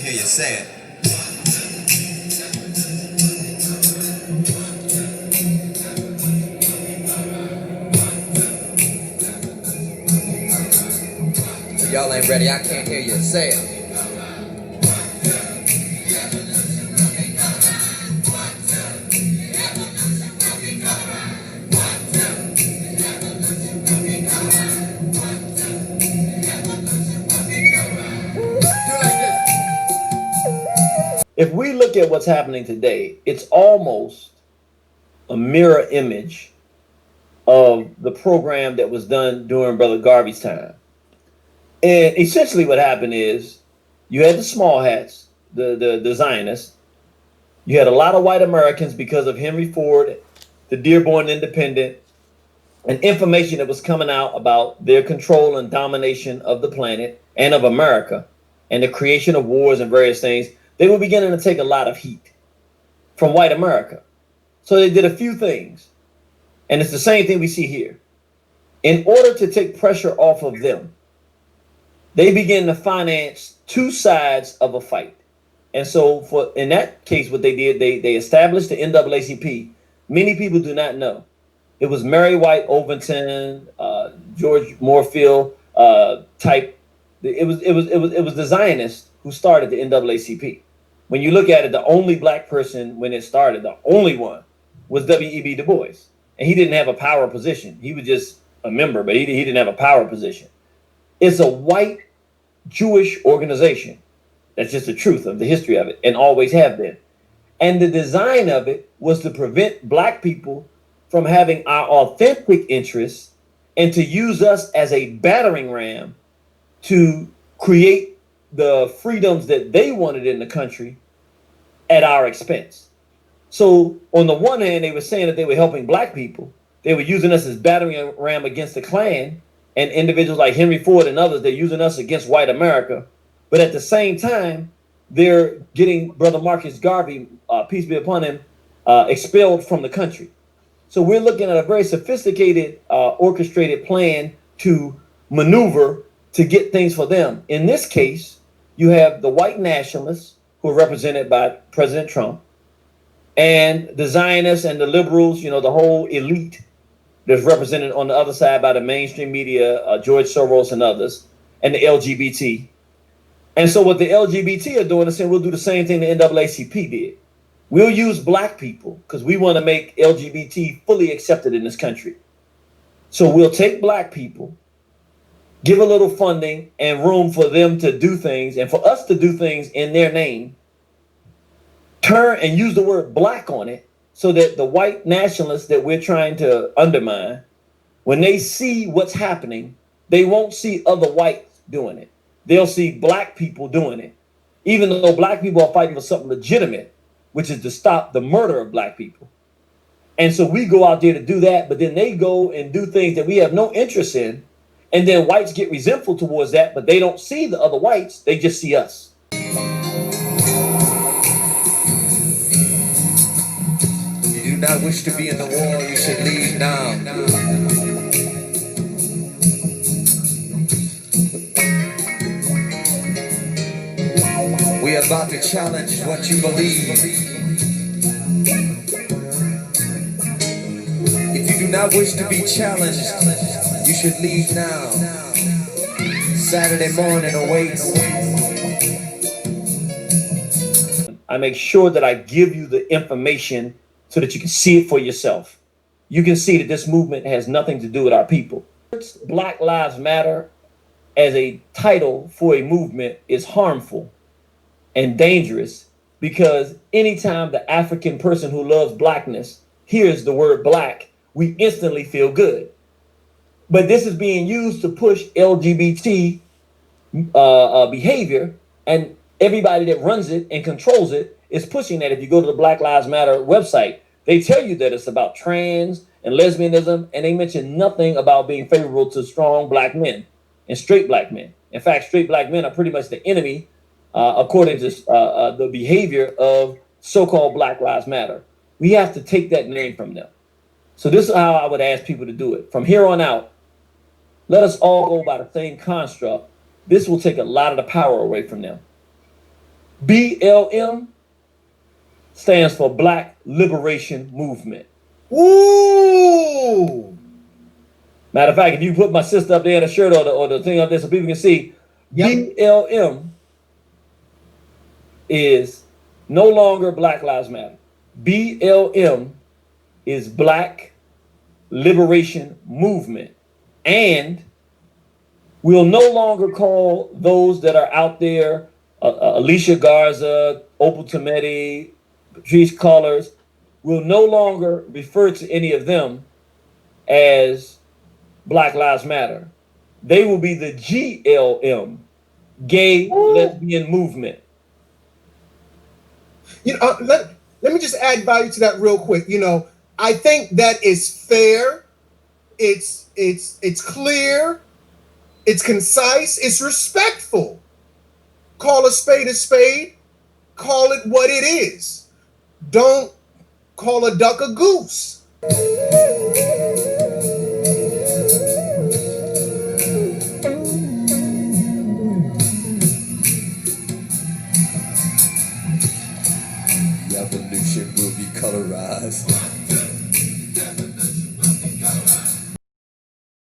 hear you say it. Y'all ain't ready, I can't hear you say it. If we look at what's happening today, it's almost a mirror image of the program that was done during Brother Garvey's time. And essentially what happened is you had the small hats, the Zionists. You had a lot of white Americans because of Henry Ford, the Dearborn Independent, and information that was coming out about their control and domination of the planet and of America and the creation of wars and various things. They were beginning to take a lot of heat from white America. So they did a few things. And it's the same thing we see here. In order to take pressure off of them, they began to finance two sides of a fight. And so in that case, what they did, they established the NAACP. Many people do not know. It was Mary White Overton, George Moorfield type. It was the Zionists who started the NAACP. When you look at it, the only black person when it started, the only one, was W.E.B. Du Bois. And he didn't have a power position. He was just a member, but he didn't have a power position. It's a white Jewish organization. That's just the truth of the history of it, and always have been. And the design of it was to prevent black people from having our authentic interests and to use us as a battering ram to create the freedoms that they wanted in the country at our expense. So on the one hand, they were saying that they were helping black people. They were using us as battering ram against the Klan and individuals like Henry Ford and others. They're using us against white America. But at the same time, they're getting Brother Marcus Garvey, peace be upon him, expelled from the country. So we're looking at a very sophisticated, orchestrated plan to maneuver to get things for them. In this case, you have the white nationalists who are represented by President Trump, and the Zionists and the liberals, the whole elite that's represented on the other side by the mainstream media, George Soros and others, and the LGBT. And so what the LGBT are doing is saying we'll do the same thing the NAACP did. We'll use black people because we want to make LGBT fully accepted in this country. So we'll take black people, give a little funding and room for them to do things and for us to do things in their name, turn and use the word black on it so that the white nationalists that we're trying to undermine, when they see what's happening, they won't see other whites doing it. They'll see black people doing it, even though black people are fighting for something legitimate, which is to stop the murder of black people. And so we go out there to do that, but then they go and do things that we have no interest in. And then whites get resentful towards that, but they don't see the other whites. They just see us. If you do not wish to be in the war, you should leave now. We are about to challenge what you believe. If you do not wish to be challenged, you should leave now. Saturday morning awaits. I make sure that I give you the information so that you can see it for yourself. You can see that this movement has nothing to do with our people. Black Lives Matter as a title for a movement is harmful and dangerous because anytime the African person who loves blackness hears the word black, we instantly feel good. But this is being used to push LGBT behavior, and everybody that runs it and controls it is pushing that. If you go to the Black Lives Matter website, they tell you that it's about trans and lesbianism, and they mention nothing about being favorable to strong black men and straight black men. In fact, straight black men are pretty much the enemy, according to the behavior of so-called Black Lives Matter. We have to take that name from them. So this is how I would ask people to do it. From here on out, let us all go by the same construct. This will take a lot of the power away from them. BLM stands for Black Liberation Movement. Ooh. Matter of fact, if you put my sister up there in a shirt or the thing up there so people can see, Yep. BLM is no longer Black Lives Matter. BLM is Black Liberation Movement. And we'll no longer call those that are out there, Alicia Garza, Opal Tometi, Patrice Cullors, we'll no longer refer to any of them as Black Lives Matter. They will be the GLM, Gay Lesbian Movement. You know, let me just add value to that real quick. You know, I think that is fair. It's clear. It's concise. It's respectful. Call a spade. Call it what it is. Don't call a duck a goose. Revolution will be colorized.